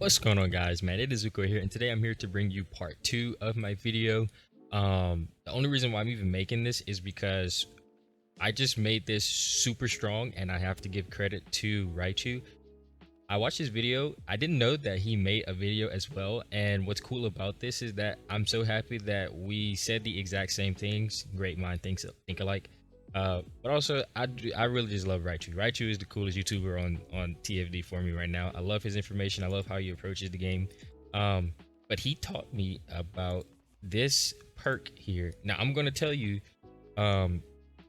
What's going on, guys? Man, it is Zuko here, and today I'm here to bring you part 2 of my video. The only reason why I'm even making this is because I just made this super strong, and I have to give credit to Raichu. I watched his video. I didn't know that he made a video as well, and what's cool about this is that I'm so happy that we said the exact same things. Great mind think alike. But also, I really just love Raichu. Raichu is the coolest YouTuber on TFD for me right now. I love his information. I love how he approaches the game. But he taught me about this perk here. Now I'm gonna tell you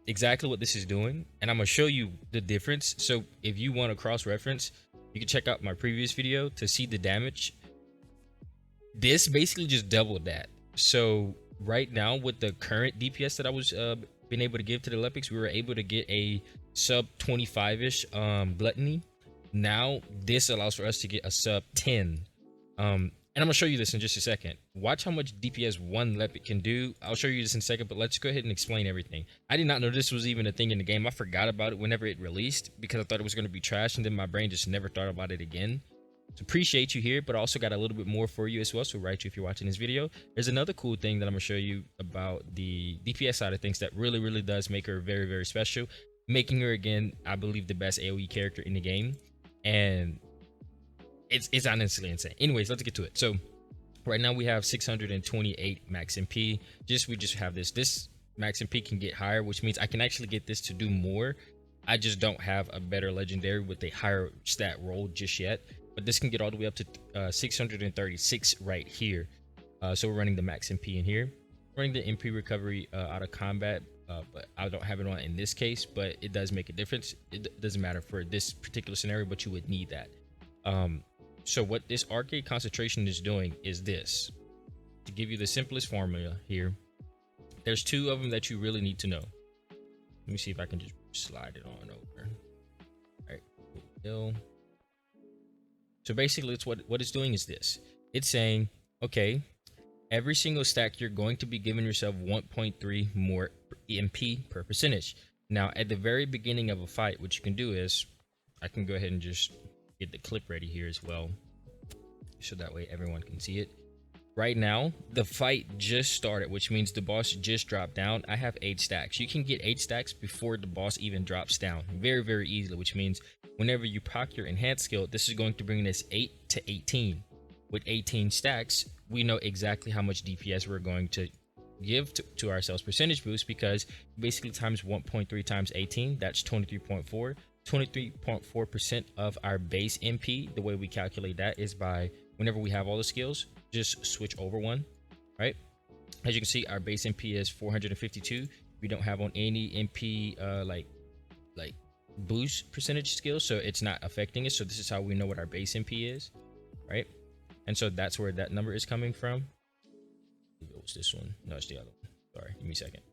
exactly what this is doing, and I'm gonna show you the difference. So if you want to cross-reference, you can check out my previous video to see the damage. This basically just doubled that. So right now, with the current DPS that I was been able to give to the Lepics, we were able to get a sub 25-ish gluttony. Now this allows for us to get a sub 10. And I'm gonna show you this in just a second. Watch how much DPS one Lepic can do. I'll show you this in a second, but let's go ahead and explain everything. I did not know this was even a thing in the game. I forgot about it whenever it released because I thought it was gonna be trash, and then my brain just never thought about it again. So appreciate you here, but I also got a little bit more for you as well. So Raichu, if you're watching this video, there's another cool thing that I'm gonna show you about the DPS side of things that really does make her very special, making her again, I believe, the best AoE character in the game. And it's honestly insane. Anyways, let's get to it. So right now we have 628 max MP. We just have this max MP can get higher, which means I can actually get this to do more. I just don't have a better legendary with a higher stat roll just yet, but this can get all the way up to 636 right here. So we're running the max MP in here, running the MP recovery out of combat, but I don't have it on in this case, but it does make a difference. It doesn't matter for this particular scenario, but you would need that. So what this Arche Concentration is doing is this. To give you the simplest formula here, there's two of them that you really need to know. Let me see if I can just slide it on over. All right. So basically, it's what it's doing is this. It's saying, okay, every single stack you're going to be giving yourself 1.3 more MP per percentage. Now, at the very beginning of a fight, what you can do is, I can go ahead and just get the clip ready here as well, so that way everyone can see it. Right now the fight just started, which means the boss just dropped down. I have 8 stacks. You can get 8 stacks before the boss even drops down very easily, which means whenever you proc your enhanced skill, this is going to bring this 8 to 18. With 18 stacks, we know exactly how much DPS we're going to give to ourselves percentage boost, because basically times 1.3 times 18, that's 23.4. 23.4% of our base MP. The way we calculate that is by, whenever we have all the skills, just switch over one, right? As you can see, our base MP is 452. We don't have on any MP like boost percentage skills, so it's not affecting us. So this is how we know what our base MP is, right? And so that's where that number is coming from. What's this one? No, it's the other one. Sorry, give me a second.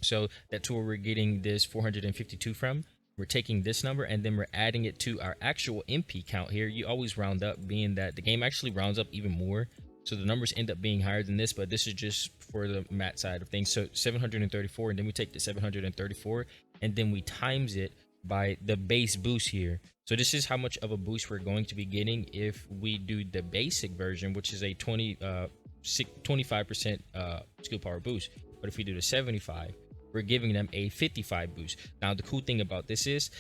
So that's where we're getting this 452 from. We're taking this number and then we're adding it to our actual MP count here. You always round up, being that the game actually rounds up even more, so the numbers end up being higher than this, but this is just for the math side of things. So 734, and then we take the 734 and then we times it by the base boost here. So this is how much of a boost we're going to be getting if we do the basic version, which is a 25% skill power boost. But if we do the 75, we're giving them a 55 boost. Now the cool thing about this is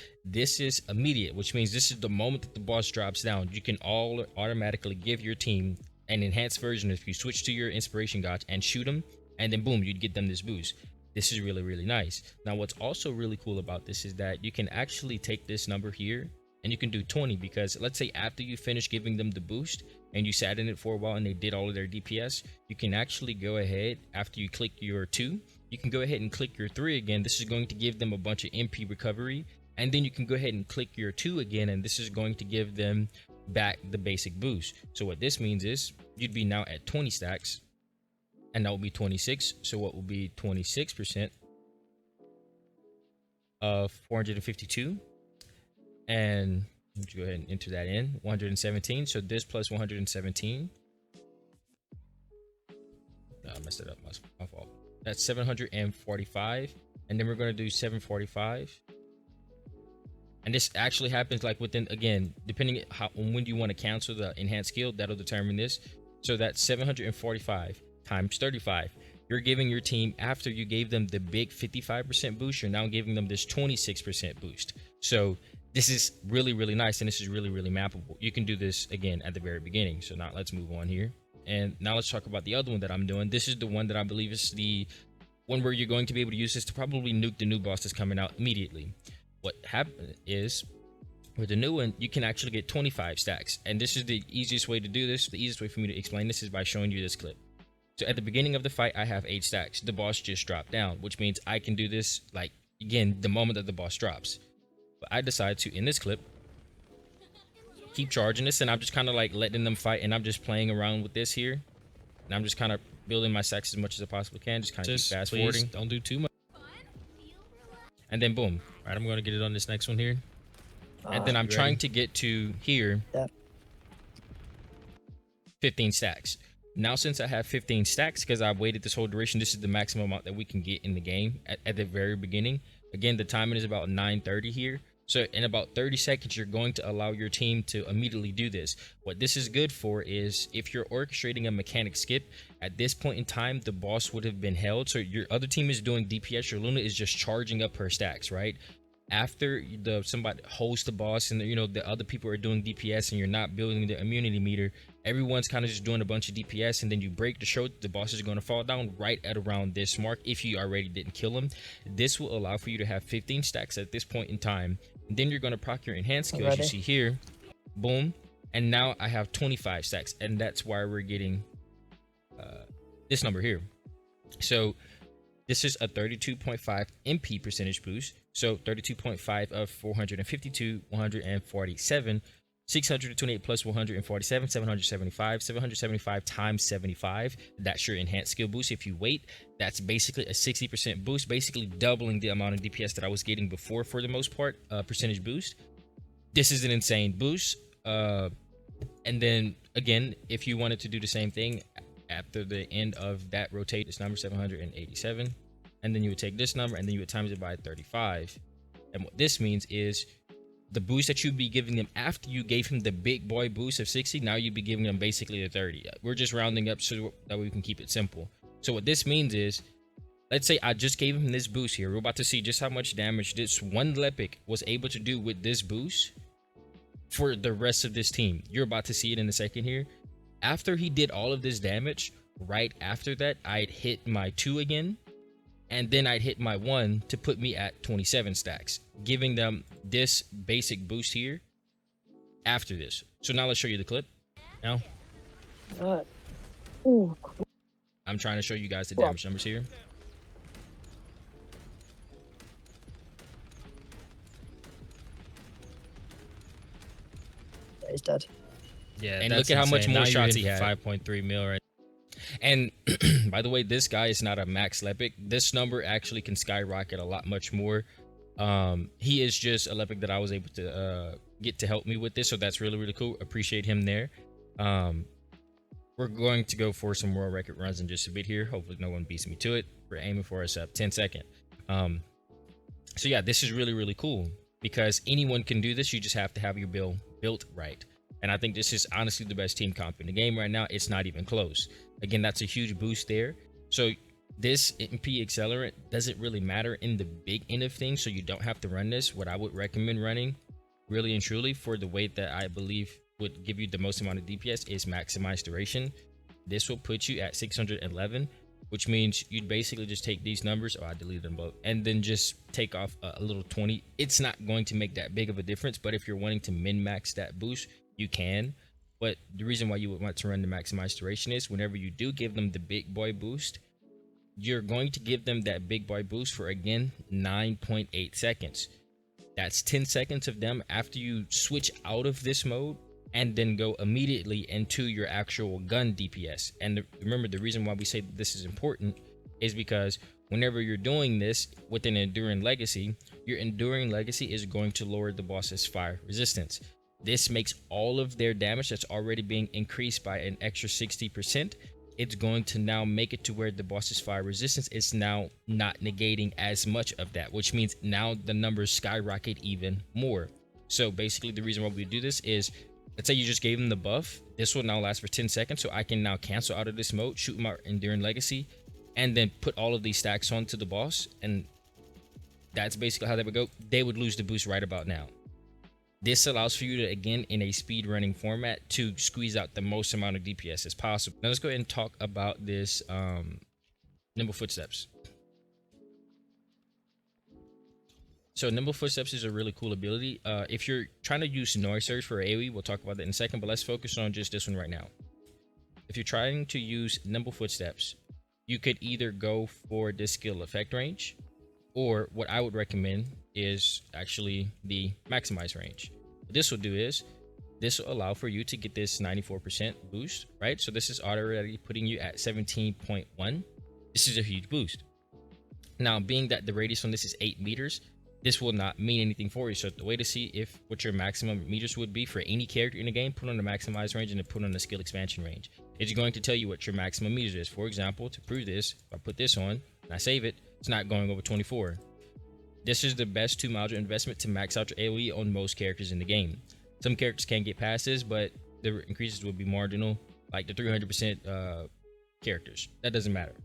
immediate, which means this is the moment that the boss drops down. You can all automatically give your team an enhanced version if you switch to your inspiration gauge and shoot them, and then boom, you'd get them this boost. This is really nice. Now what's also really cool about this is that you can actually take this number here and you can do 20, because let's say after you finish giving them the boost and you sat in it for a while and they did all of their DPS, you can actually go ahead, after you click your 2, you can go ahead and click your 3 again. This is going to give them a bunch of MP recovery, and then you can go ahead and click your 2 again, and this is going to give them back the basic boost. So what this means is you'd be now at 20 stacks, and that will be 26. So what will be 26% of 452? And let's go ahead and enter that in, 117. So this plus 117, I messed it up, my fault. That's 745, and then we're going to do 745 And this actually happens like within, again, depending how when you want to cancel the enhanced skill, that'll determine this. So that's 745 times 35. You're giving your team, after you gave them the big 55% boost, you're now giving them this 26% boost. So this is really, really nice, and this is really, really mappable. You can do this again at the very beginning. So now let's move on here. And now let's talk about the other one that I'm doing. This is the one that I believe is the one where you're going to be able to use this to probably nuke the new boss that's coming out immediately. What happened is, with the new one, you can actually get 25 stacks. And this is the easiest way to do this. The easiest way for me to explain this is by showing you this clip. So at the beginning of the fight, I have 8 stacks. The boss just dropped down, which means I can do this, like, again, the moment that the boss drops. But I decide to, in this clip, keep charging this, and I'm just kind of like letting them fight, and I'm just playing around with this here. And I'm just kind of building my stacks as much as I possibly can, just kind of keep fast forwarding. Don't do too much. And then boom. All right, I'm going to get it on this next one here. And then I'm trying to get to here. 15 stacks. Now, since I have 15 stacks, because I've waited this whole duration, this is the maximum amount that we can get in the game at the very beginning. Again, the timing is about 9:30 here. So in about 30 seconds, you're going to allow your team to immediately do this. What this is good for is if you're orchestrating a mechanic skip, at this point in time, the boss would have been held. So your other team is doing DPS, your Luna is just charging up her stacks, right? After somebody holds the boss and the other people are doing DPS and you're not building the immunity meter, everyone's kind of just doing a bunch of DPS, and then you break the show, the boss is going to fall down right at around this mark if you already didn't kill him. This will allow for you to have 15 stacks at this point in time. And then you're going to proc your enhanced skills. You see here, boom, and now I have 25 stacks, and that's why we're getting this number here. So this is a 32.5 MP percentage boost. So 32.5 of 452, 147, 628 plus 147, 775, 775 times 75. That's your enhanced skill boost. If you wait, that's basically a 60% boost, basically doubling the amount of DPS that I was getting before for the most part, percentage boost. This is an insane boost. And then again, if you wanted to do the same thing after the end of that, rotate this number 787, and then you would take this number and then you would times it by 35. And what this means is the boost that you'd be giving them after you gave him the big boy boost of 60, now you'd be giving them basically a 30. We're just rounding up so that we can keep it simple. So what this means is, let's say I just gave him this boost here. We're about to see just how much damage this one Lepic was able to do with this boost for the rest of this team. You're about to see it in a second here. After he did all of this damage, right after that, I'd hit my 2 again, and then I'd hit my 1 to put me at 27 stacks, giving them this basic boost here after this. So now let's show you the clip. Now, I'm trying to show you guys the damage numbers here. He's dead. Yeah, and look at how much more shots he had. 5.3 mil right. And by the way, this guy is not a max Lepic. This number actually can skyrocket a lot much more. He is just a Lepic that I was able to get to help me with this, so that's really, really cool. Appreciate him there. We're going to go for some world record runs in just a bit here. Hopefully no one beats me to it. We're aiming for us up 10 second. So yeah, this is really, really cool because anyone can do this. You just have to have your build built right. And I think this is honestly the best team comp in the game right now. It's not even close. Again, that's a huge boost there. So this MP accelerant doesn't really matter in the big end of things. So you don't have to run this. What I would recommend running really and truly for the weight that I believe would give you the most amount of DPS is maximize duration. This will put you at 611, which means you'd basically just take these numbers. Oh, I deleted them both. And then just take off a little 20. It's not going to make that big of a difference. But if you're wanting to min-max that boost, you can. But the reason why you would want to run the maximized duration is whenever you do give them the big boy boost, you're going to give them that big boy boost for, again, 9.8 seconds. That's 10 seconds of them after you switch out of this mode and then go immediately into your actual gun DPS. And remember, the reason why we say this is important is because whenever you're doing this with an enduring legacy, your enduring legacy is going to lower the boss's fire resistance. This makes all of their damage that's already being increased by an extra 60% it's going to now make it to where the boss's fire resistance is now not negating as much of that, which means now the numbers skyrocket even more. So basically the reason why we do this is, let's say you just gave him the buff, this will now last for 10 seconds, so I can now cancel out of this mode, shoot my Enduring Legacy, and then put all of these stacks onto the boss, and that's basically how they would go. They would lose the boost right about now. This allows for you to, again, in a speed running format, to squeeze out the most amount of DPS as possible. Now let's go ahead and talk about this Nimble Footsteps. So Nimble Footsteps is a really cool ability. If you're trying to use Noise Surge for AoE, we'll talk about that in a second, but let's focus on just this one right now. If you're trying to use Nimble Footsteps, you could either go for this skill effect range, or what I would recommend is actually the maximize range. What this will do is, this will allow for you to get this 94% boost, right? So this is already putting you at 17.1. This is a huge boost. Now, being that the radius on this is 8 meters, this will not mean anything for you. So the way to see if what your maximum meters would be for any character in the game, put on the maximize range and then put on the skill expansion range. It's going to tell you what your maximum meters is. For example, to prove this, if I put this on and I save it, it's not going over 24. This is the best 2 module investment to max out your AoE on most characters in the game. Some characters can get past this, but the increases will be marginal, like the 300% characters. That doesn't matter.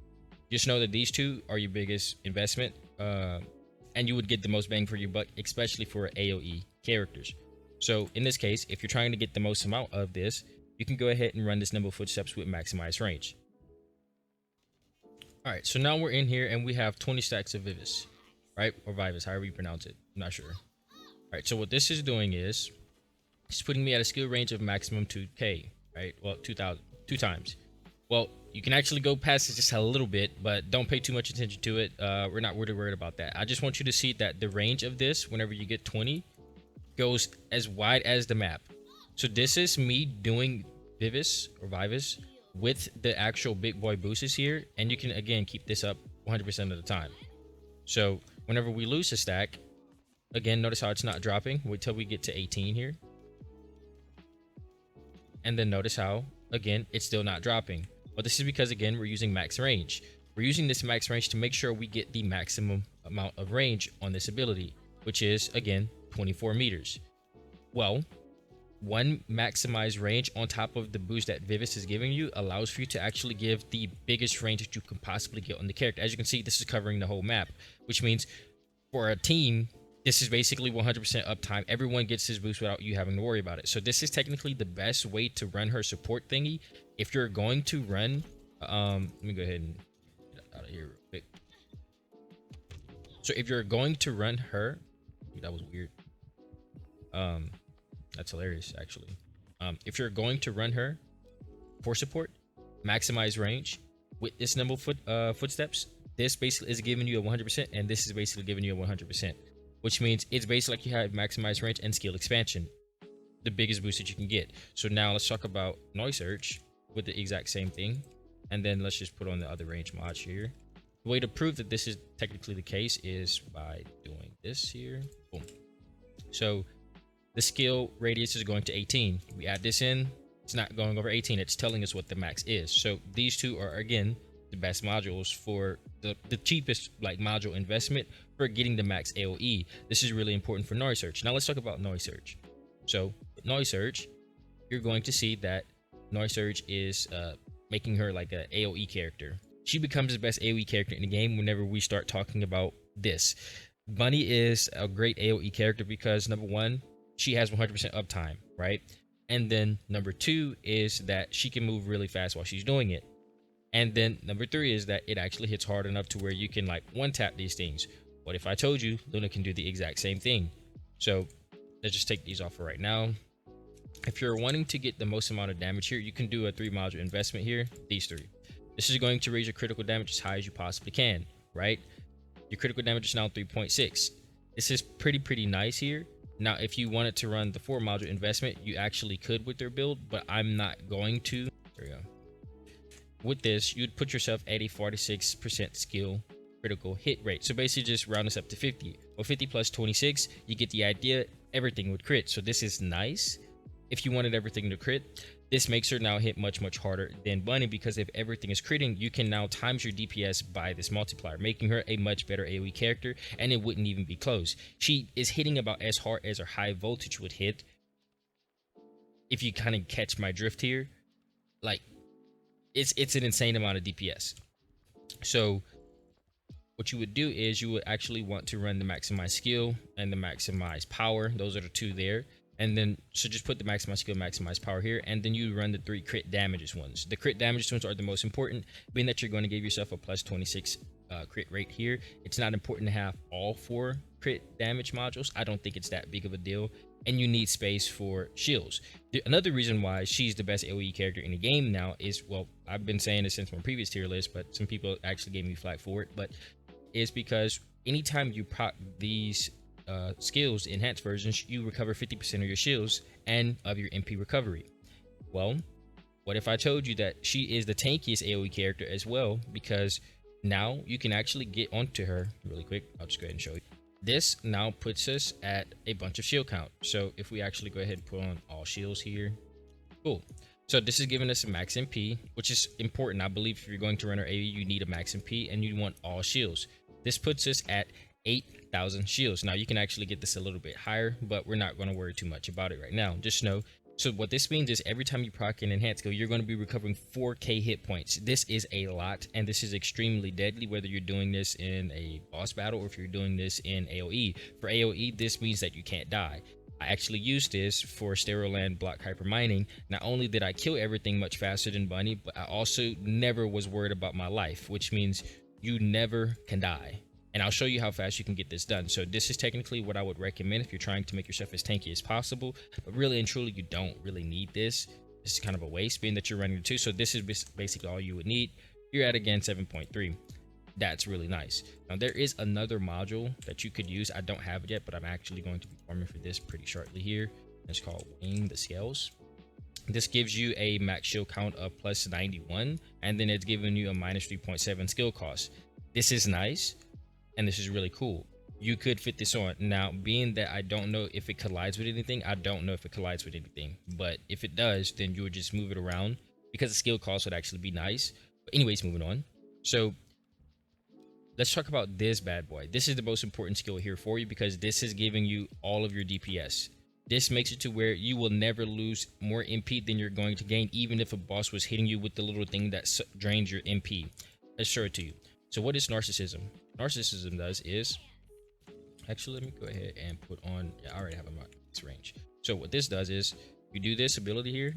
Just know that these two are your biggest investment, and you would get the most bang for your buck, especially for AoE characters. So in this case, if you're trying to get the most amount of this, you can go ahead and run this Nimble Footsteps with maximized range. All right, so now we're in here and we have 20 stacks of Vivace, right? Or Vivace, however you pronounce it. I'm not sure. All right, so what this is doing is it's putting me at a skill range of maximum 2k, right? Well, 2,000, 2 times. Well, you can actually go past it just a little bit, but don't pay too much attention to it. We're not really worried about that. I just want you to see that the range of this, whenever you get 20, goes as wide as the map. So this is me doing Vivace or Vivace with the actual big boy boosters here, and you can again keep this up 100% of the time. So whenever we lose a stack, again, notice how it's not dropping. Wait till we get to 18 here, and then notice how again it's still not dropping. But this is because again we're using max range. We're using this max range to make sure we get the maximum amount of range on this ability, which is again 24 meters. Well, one maximized range on top of the boost that Vivace is giving you allows for you to actually give the biggest range that you can possibly get on the character. As you can see, this is covering the whole map, which means for a team, this is basically 100% uptime. Everyone gets his boost without you having to worry about it. So this is technically the best way to run her support thingy. If you're going to run, let me go ahead and get out of here real quick. So if you're going to run her, that was weird. That's hilarious, actually. If you're going to run her for support, maximize range with this Nimble Footsteps, this basically is giving you a 100%, and this is basically giving you a 100%, which means it's basically like you have maximized range and skill expansion, the biggest boost that you can get. So now let's talk about Noise Surge with the exact same thing, and then let's just put on the other range mods here. The way to prove that this is technically the case is by doing this here. Boom. So the skill radius is going to 18. We add this in, it's not going over 18. It's telling us what the max is. So these two are again the best modules for the cheapest like module investment for getting the max AoE. This is really important for Noise Surge. Now let's talk about Noise Surge. So with Noise Surge, you're going to see that Noise Surge is making her like an AoE character. She becomes the best AoE character in the game whenever we start talking about this. Bunny is a great AoE character because number one, she has 100% uptime, right? And then number two is that she can move really fast while she's doing it. And then number three is that it actually hits hard enough to where you can like one tap these things. What if I told you Luna can do the exact same thing? So let's just take these off for right now. If you're wanting to get the most amount of damage here, you can do a 3 module investment here, these 3. This is going to raise your critical damage as high as you possibly can, right? Your critical damage is now 3.6. This is pretty nice here. Now, if you wanted to run the 4 module investment, you actually could with their build, but I'm not going to. There we go. With this, you'd put yourself at a 46% skill critical hit rate. So basically just round this up to 50. Well, 50 plus 26, you get the idea. Everything would crit. So this is nice if you wanted everything to crit. This makes her now hit much harder than Bunny, because if everything is critting, you can now times your DPS by this multiplier, making her a much better AoE character, and it wouldn't even be close. She is hitting about as hard as her high voltage would hit, if you kind of catch my drift here. Like, it's an insane amount of DPS. So what you would do is you would actually want to run the maximize skill and the maximize power. Those are the two there. And then, so just put the maximize skill, maximize power here, and then you run the 3 crit damages ones. The crit damages ones are the most important, being that you're going to give yourself a plus 26 crit rate here. It's not important to have all 4 crit damage modules. I don't think it's that big of a deal, and you need space for shields. Another reason why she's the best AoE character in the game now is, well, I've been saying this since my previous tier list, but some people actually gave me flack for it, but is because anytime you proc these skills enhanced versions, you recover 50% of your shields and of your MP recovery. Well, what if I told you that she is the tankiest AoE character as well? Because now you can actually get onto her really quick. I'll just go ahead and show you. This now puts us at a bunch of shield count. So if we actually go ahead and put on all shields here, cool. So this is giving us a max MP, which is important. I believe if you're going to run our AoE, you need a max MP and you want all shields. This puts us at 8,000 shields. Now you can actually get this a little bit higher, but we're not going to worry too much about it right now. Just know, so what this means is every time you proc an enhanced skill, you're going to be recovering 4k hit points. This is a lot, and this is extremely deadly, whether you're doing this in a boss battle or if you're doing this in AoE. For AoE, this means that you can't die. I actually used this for Steroland block hyper mining. Not only did I kill everything much faster than Bunny, but I also never was worried about my life, which means you never can die. And I'll show you how fast you can get this done. So this is technically what I would recommend if you're trying to make yourself as tanky as possible, but really and truly you don't really need this. This is kind of a waste, being that you're running the 2. So this is basically all you would need. You're at, again, 7.3. That's really nice. Now there is another module that you could use. I don't have it yet, but I'm actually going to be farming for this pretty shortly here. It's called Weighing the Scales. This gives you a max shield count of plus 91, and then it's giving you a minus 3.7 skill cost. This is nice, and this is really cool. You could fit this on. Now, being that I don't know if it collides with anything, but if it does, then you would just move it around, because the skill cost would actually be nice. But anyways, moving on. So let's talk about this bad boy. This is the most important skill here for you, because this is giving you all of your DPS. This makes it to where you will never lose more MP than you're going to gain, even if a boss was hitting you with the little thing that drains your MP. Let's show it to you. So what is Narcissism? Narcissism does is, actually, let me go ahead and put on, yeah, I already have a max range. So what this does is, you do this ability here,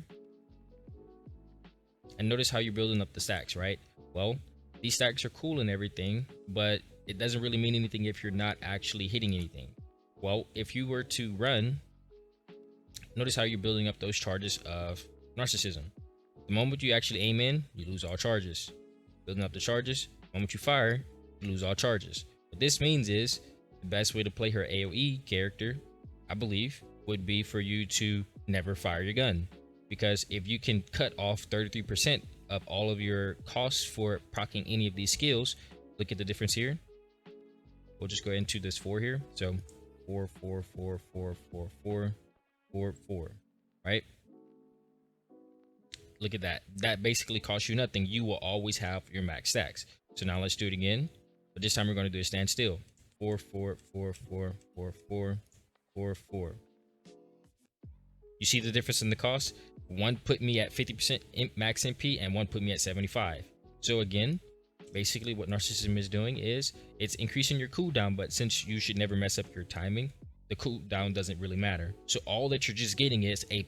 and notice how you're building up the stacks, right? Well, these stacks are cool and everything, but it doesn't really mean anything if you're not actually hitting anything. Well, if you were to run, notice how you're building up those charges of Narcissism. The moment you actually aim in, you lose all charges. Building up the charges, the moment you fire, you lose all charges. What this means is, the best way to play her AoE character, I believe, would be for you to never fire your gun. Because if you can cut off 33% of all of your costs for proccing any of these skills, look at the difference here. We'll just go into this 4 here. So 4, 4, 4, 4, 4, 4, 4, 4, right? Look at that. That basically costs you nothing. You will always have your max stacks. So now let's do it again. But this time we're going to do a standstill. 4, 4, 4, 4, 4, 4, 4, 4. You see the difference in the cost? One put me at 50% max MP and one put me at 75. So again, basically what Narcissism is doing is it's increasing your cooldown, but since you should never mess up your timing, the cooldown doesn't really matter. So all that you're just getting is a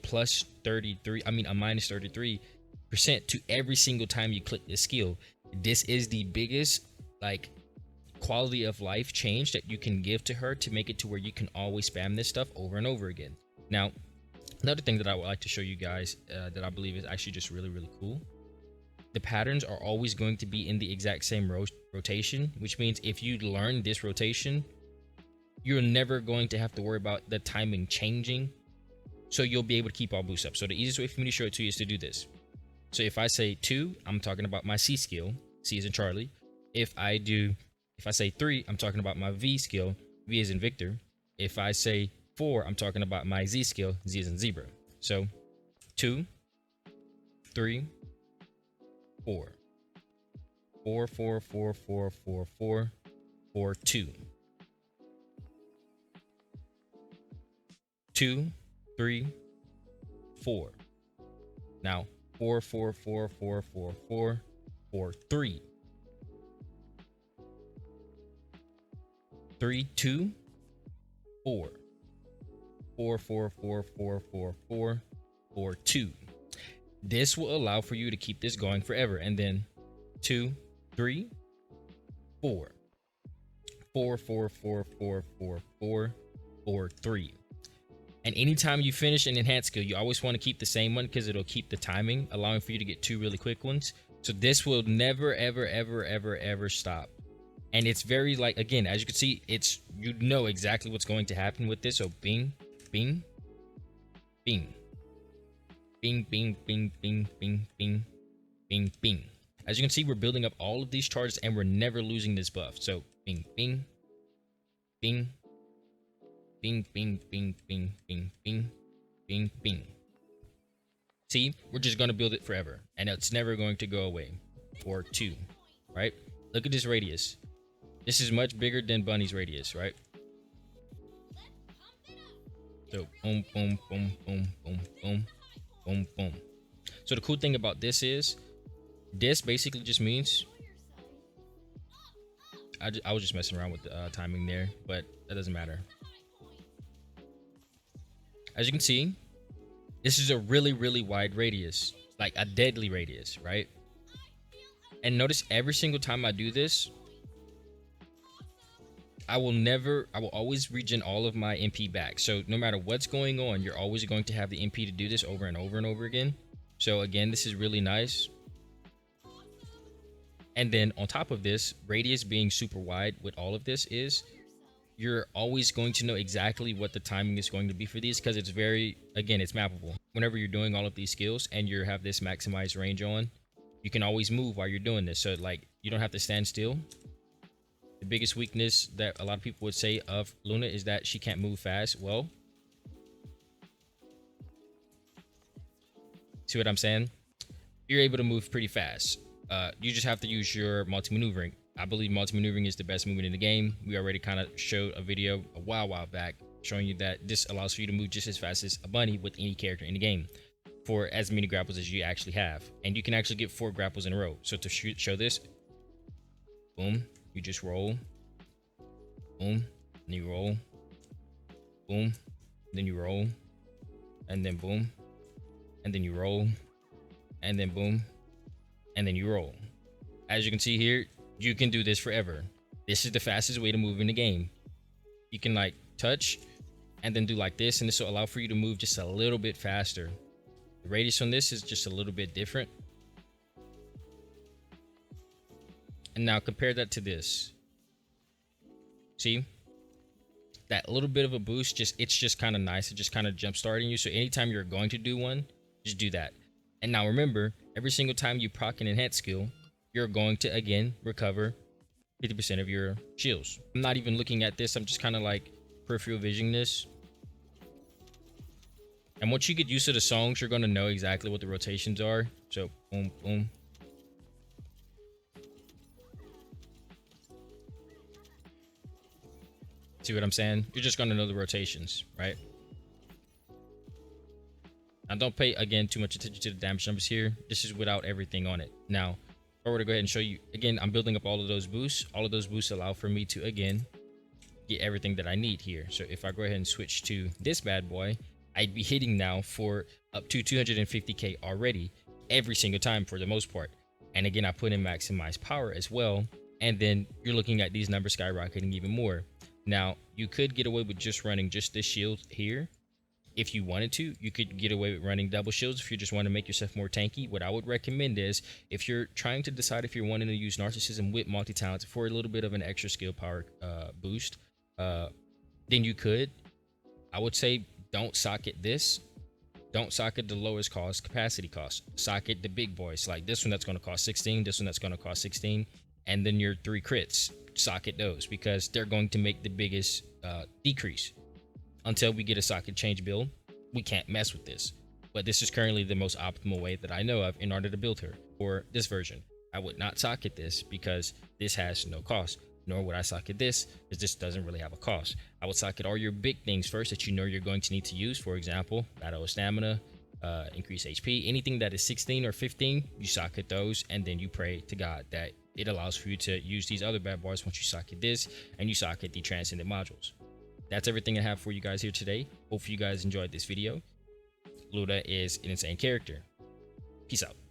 minus 33% to every single time you click this skill. This is the biggest quality of life change that you can give to her to make it to where you can always spam this stuff over and over again. Now, another thing that I would like to show you guys that I believe is actually just really, really cool. The patterns are always going to be in the exact same rotation, which means if you learn this rotation, you're never going to have to worry about the timing changing. So you'll be able to keep all boosts up. So the easiest way for me to show it to you is to do this. So if I say 2, I'm talking about my C skill. C is in Charlie. If I say 3, I'm talking about my V skill. V is in Victor. If I say 4, I'm talking about my Z skill. Z is in Zebra. So 2, 3, 4. 4, 4, 4, 4, 4, 4, 4, 2. 2, 3, 4. Now 4, 4, 4, 4, 4, 4, 4, 3. 3, 2, 4. 4, 4, 4, 4, 4, 4, 4, 2. This will allow for you to keep this going forever. And then 2, 3, 4. 4, 4, 4, 4, 4, 4, 4, 3. And anytime you finish an enhanced skill, you always want to keep the same one because it'll keep the timing, allowing for you to get 2 really quick ones. So this will never, ever, ever, ever, ever stop. And it's very, like, again, as you can see, it's, you know exactly what's going to happen with this. So bing, bing, bing, bing, bing, bing, bing, bing, bing, bing, bing. As you can see, we're building up all of these charges and we're never losing this buff. So bing, bing, bing, bing, bing, bing, bing, bing, bing, bing, bing. See, we're just going to build it forever and it's never going to go away. Or 2, right? Look at this radius. This is much bigger than Bunny's radius, right? So boom, boom, boom, boom, boom, boom, boom, boom. So the cool thing about this is, this basically just means, I was just messing around with the timing there, but that doesn't matter. As you can see, this is a really, really wide radius, like a deadly radius, right? And notice every single time I do this, I will always regen all of my MP back. So no matter what's going on, you're always going to have the MP to do this over and over and over again. So again, this is really nice. And then on top of this, radius being super wide with all of this is, you're always going to know exactly what the timing is going to be for these, because it's very, again, it's mappable. Whenever you're doing all of these skills and you have this maximized range on, you can always move while you're doing this. So like, you don't have to stand still. The biggest weakness that a lot of people would say of Luna is that she can't move fast. Well, see what I'm saying? You're able to move pretty fast. You just have to use your multi-maneuvering. I believe multi-maneuvering is the best movement in the game. We already kind of showed a video a while back showing you that this allows for you to move just as fast as a bunny with any character in the game for as many grapples as you actually have. And you can actually get 4 grapples in a row. So to show this, boom, you just roll, boom, and you roll, boom, then you roll, and then boom, and then you roll, and then boom, and then you roll. As you can see here, you can do this forever. This is the fastest way to move in the game. You can like touch and then do like this, and this will allow for you to move just a little bit faster. The radius on this is just a little bit different. And now compare that to this. See? That little bit of a boost, it's just kind of nice. It just kind of jump starting you. So anytime you're going to do one, just do that. And now remember, every single time you proc an enhanced skill, you're going to again recover 50% of your shields. I'm not even looking at this. I'm just kind of like peripheral visioning this. And once you get used to the songs, you're going to know exactly what the rotations are. So boom, boom. See what I'm saying? You're just going to know the rotations, right? Now don't pay, again, too much attention to the damage numbers here. This is without everything on it. Now, if I were to go ahead and show you, again, I'm building up all of those boosts. All of those boosts allow for me to, again, get everything that I need here. So if I go ahead and switch to this bad boy, I'd be hitting now for up to 250k already every single time for the most part. And again, I put in maximized power as well. And then you're looking at these numbers skyrocketing even more. Now, you could get away with just running just this shield here. If you wanted to, you could get away with running double shields if you just want to make yourself more tanky. What I would recommend is, if you're trying to decide if you're wanting to use Narcissim with multi-talents for a little bit of an extra skill power boost, then you could. I would say don't socket this. Don't socket the lowest cost capacity cost. Socket the big boys, like this one that's going to cost 16, this one that's going to cost 16, and then your 3 crits. Socket those because they're going to make the biggest decrease. Until we get a socket change build, we can't mess with this. but this is currently the most optimal way that I know of in order to build her for this version. I would not socket this because this has no cost, nor would I socket this because this doesn't really have a cost. I would socket all your big things first that you know you're going to need to use. For example, battle stamina, increase HP, anything that is 16 or 15, you socket those, and then you pray to God that it allows for you to use these other bad bars once you socket this and you socket the Transcendent modules. That's everything I have for you guys here today. Hope you guys enjoyed this video. Luda is an insane character. Peace out.